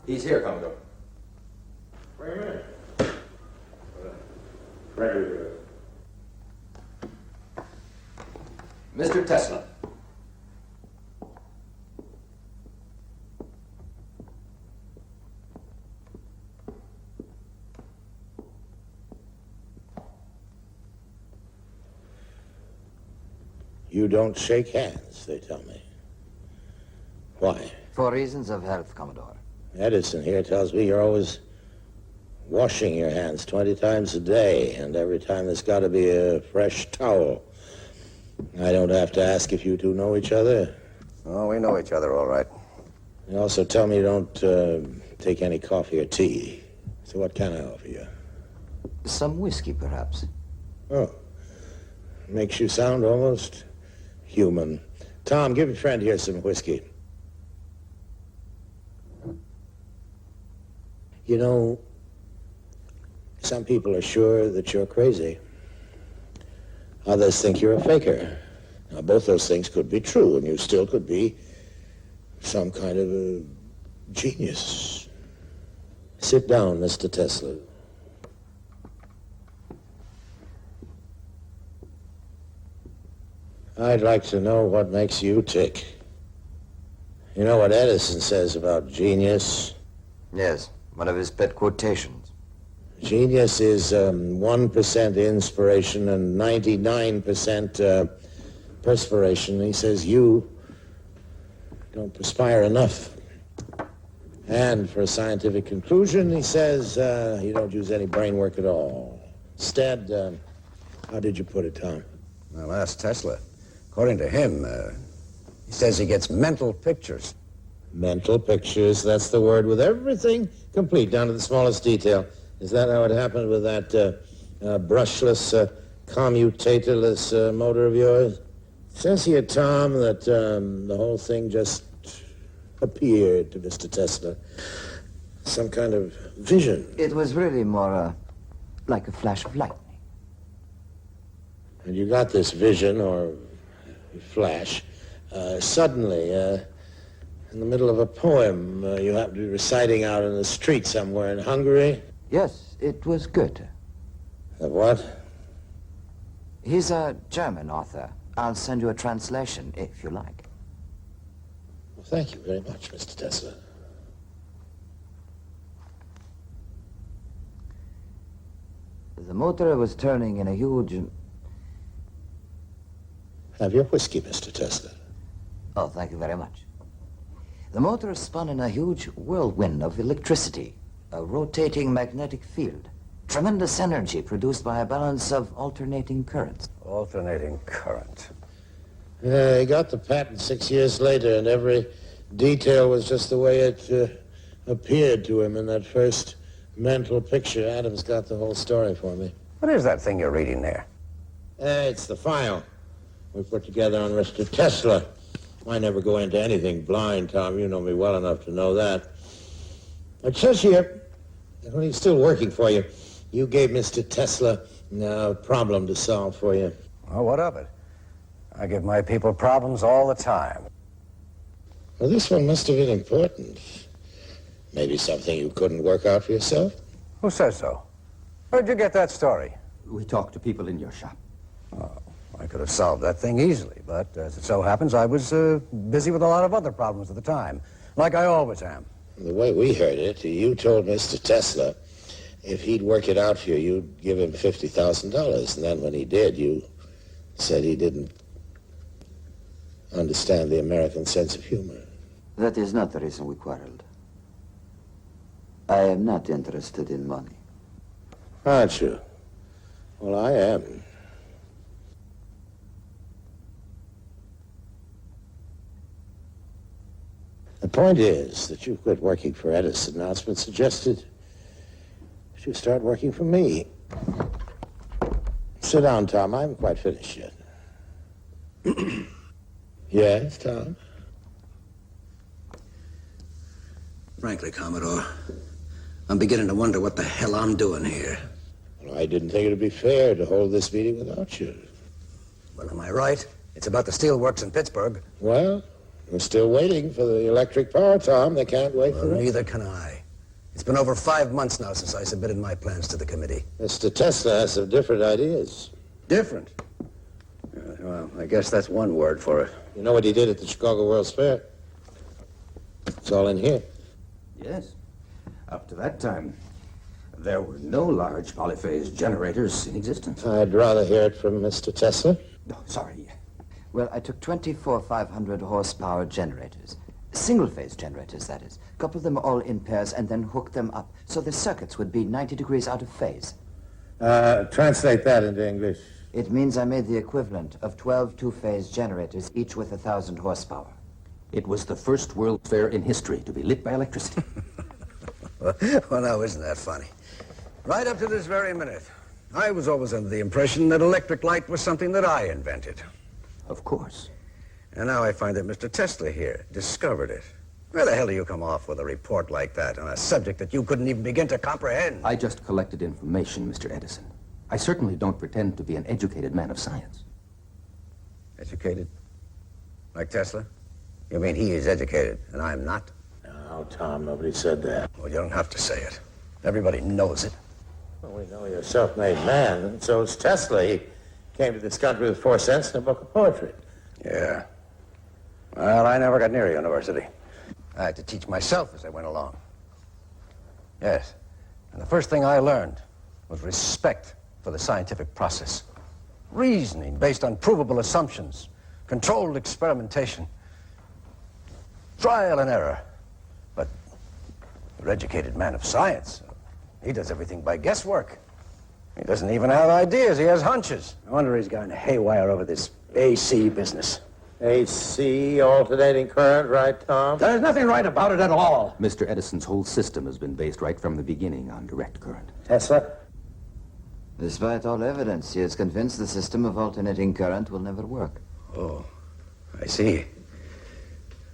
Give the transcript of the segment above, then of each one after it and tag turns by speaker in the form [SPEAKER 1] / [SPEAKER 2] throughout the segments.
[SPEAKER 1] He's here, Commodore.
[SPEAKER 2] Wait a minute. Right.
[SPEAKER 1] Mr. Tesla.
[SPEAKER 2] You don't shake hands, they tell me. Why?
[SPEAKER 3] For reasons of health, Commodore.
[SPEAKER 2] Edison here tells me you're always washing your hands 20 times a day, and every time there's got to be a fresh towel. I don't have to ask if you two know each other.
[SPEAKER 4] Oh, we know each other all right.
[SPEAKER 2] You also tell me you don't take any coffee or tea. So what can I offer you?
[SPEAKER 3] Some whiskey, perhaps.
[SPEAKER 2] Oh, makes you sound almost human. Tom, give your friend here some whiskey. You know, some people are sure that you're crazy. Others think you're a faker. Now, both those things could be true, and you still could be some kind of a genius. Sit down, Mr. Tesla. I'd like to know what makes you tick. You know what Edison says about genius?
[SPEAKER 3] Yes, one of his pet quotations.
[SPEAKER 2] Genius is 1% inspiration and 99% perspiration. He says you don't perspire enough. And for a scientific conclusion, he says you don't use any brain work at all. Instead, how did you put it, Tom?
[SPEAKER 4] Well, ask Tesla. According to him, he says he gets mental pictures.
[SPEAKER 2] Mental pictures, that's the word, with everything complete, down to the smallest detail. Is that how it happened with that brushless, commutatorless motor of yours? It says here, Tom, that the whole thing just appeared to Mr. Tesla. Some kind of vision.
[SPEAKER 3] It was really more like a flash of lightning.
[SPEAKER 2] And you got this vision, or flash, suddenly, in the middle of a poem you happen to be reciting out in the street somewhere in Hungary.
[SPEAKER 3] Yes, it was Goethe.
[SPEAKER 2] Of what?
[SPEAKER 3] He's a German author. I'll send you a translation, if you like.
[SPEAKER 2] Well, thank you very much, Mr. Tesla.
[SPEAKER 3] The motor was turning in a huge...
[SPEAKER 2] Have your whiskey, Mr. Tesla.
[SPEAKER 3] Oh, thank you very much. The motor spun in a huge whirlwind of electricity, a rotating magnetic field, tremendous energy produced by a balance of alternating currents.
[SPEAKER 4] Alternating current.
[SPEAKER 2] Yeah, he got the patent 6 years later, and every detail was just the way it appeared to him in that first mental picture. Adam's got the whole story for me.
[SPEAKER 4] What is that thing you're reading there?
[SPEAKER 2] It's the file we put together on Mr. Tesla. I never go into anything blind, Tom. You know me well enough to know that. It says here, when he's still working for you, you gave Mr. Tesla a problem to solve for you.
[SPEAKER 4] Oh, what of it? I give my people problems all the time.
[SPEAKER 2] Well, this one must have been important. Maybe something you couldn't work out for yourself?
[SPEAKER 4] Who says so? Where'd you get that story?
[SPEAKER 1] We talked to people in your shop.
[SPEAKER 4] Oh, I could have solved that thing easily, but as it so happens, I was busy with a lot of other problems at the time, like I always am.
[SPEAKER 2] The way we heard it, you told Mr. Tesla if he'd work it out for you, you'd give him $50,000. And then when he did, you said he didn't understand the American sense of humor.
[SPEAKER 3] That is not the reason we quarreled. I am not interested in money.
[SPEAKER 2] Aren't you? Well, I am. The point is that you've quit working for Edison. Now it's been suggested that you start working for me. Sit down, Tom. I haven't quite finished yet. Yes, Tom?
[SPEAKER 4] Frankly, Commodore, I'm beginning to wonder what the hell I'm doing here.
[SPEAKER 2] Well, I didn't think it would be fair to hold this meeting without you.
[SPEAKER 4] Well, am I right? It's about the steelworks in Pittsburgh.
[SPEAKER 2] Well, We're still waiting for the electric power, Tom. They can't wait for it.
[SPEAKER 4] Neither can I. It's been over 5 months now since I submitted my plans to the committee.
[SPEAKER 2] Mr. Tesla has some different ideas.
[SPEAKER 4] Different? Well, I guess that's one word for it.
[SPEAKER 2] You know what he did at the Chicago World's Fair? It's all in here.
[SPEAKER 1] Yes. Up to that time, there were no large polyphase generators in existence.
[SPEAKER 2] I'd rather hear it from Mr. Tesla.
[SPEAKER 1] No, sorry.
[SPEAKER 3] Well, I took 24 500 horsepower generators. Single-phase generators, that is. Coupled them all in pairs and then hooked them up so the circuits would be 90 degrees out of phase.
[SPEAKER 2] Translate that into English.
[SPEAKER 3] It means I made the equivalent of 12 two-phase generators, each with 1,000 horsepower.
[SPEAKER 1] It was the first World's Fair in history to be lit by electricity.
[SPEAKER 4] Well, now, isn't that funny? Right up to this very minute, I was always under the impression that electric light was something that I invented.
[SPEAKER 1] Of course.
[SPEAKER 4] And now I find that Mr. Tesla here discovered it. Where the hell do you come off with a report like that on a subject that you couldn't even begin to comprehend?
[SPEAKER 1] I just collected information, Mr. Edison. I certainly don't pretend to be an educated man of science.
[SPEAKER 4] Educated? Like Tesla? You mean he is educated and I'm not?
[SPEAKER 2] No, Tom, nobody said that.
[SPEAKER 4] Well, you don't have to say it. Everybody knows it.
[SPEAKER 2] Well, we know you're a self-made man, and so is Tesla. He came to this country with 4 cents and a book of poetry.
[SPEAKER 4] Yeah. Well, I never got near university. I had to teach myself as I went along. Yes. And the first thing I learned was respect for the scientific process. Reasoning based on provable assumptions, controlled experimentation, trial and error. But you're an educated man of science. He does everything by guesswork. He doesn't even have ideas. He has hunches. I wonder he's gone haywire over this AC business.
[SPEAKER 2] AC, alternating current, right, Tom?
[SPEAKER 4] There's nothing right about it at all.
[SPEAKER 1] Mr. Edison's whole system has been based right from the beginning on direct current.
[SPEAKER 2] Tesla?
[SPEAKER 3] Despite all evidence, he is convinced the system of alternating current will never work.
[SPEAKER 4] Oh, I see.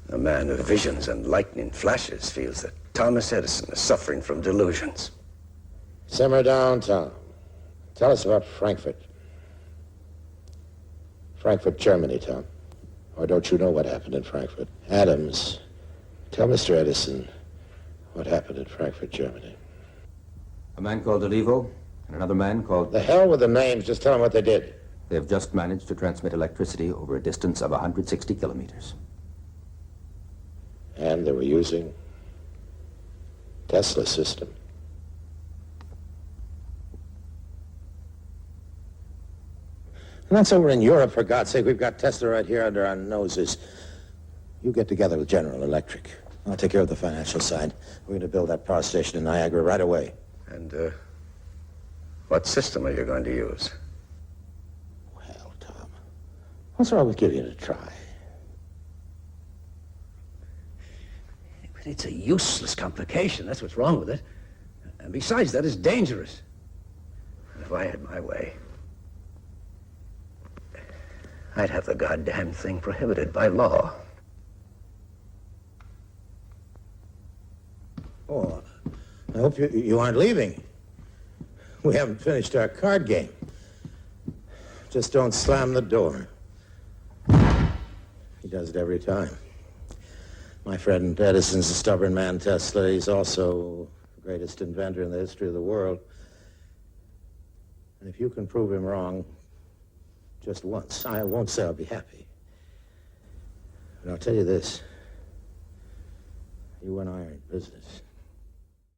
[SPEAKER 4] A man of visions and lightning flashes feels that Thomas Edison is suffering from delusions.
[SPEAKER 2] Simmer down, Tom. Tell us about Frankfurt. Frankfurt, Germany, Tom. Or don't you know what happened in Frankfurt? Adams, tell Mr. Edison what happened in Frankfurt, Germany.
[SPEAKER 1] A man called Olivo and another man called...
[SPEAKER 2] The hell with the names. Just tell them what they did.
[SPEAKER 1] They have just managed to transmit electricity over a distance of 160 kilometers.
[SPEAKER 2] And they were using Tesla's system. And that's over in Europe, for God's sake. We've got Tesla right here under our noses. You get together with General Electric. I'll take care of the financial side. We're going to build that power station in Niagara right away.
[SPEAKER 4] And, what system are you going to use?
[SPEAKER 2] Well, Tom, what's wrong with giving it a try?
[SPEAKER 4] But it's a useless complication. That's what's wrong with it. And besides that, it's dangerous. And if I had my way, I'd have the goddamn thing prohibited by law.
[SPEAKER 2] Oh, I hope you aren't leaving. We haven't finished our card game. Just don't slam the door. He does it every time. My friend Edison's a stubborn man, Tesla. He's also the greatest inventor in the history of the world. And if you can prove him wrong just once, I won't say I'll be happy. But I'll tell you this. You and I are in business.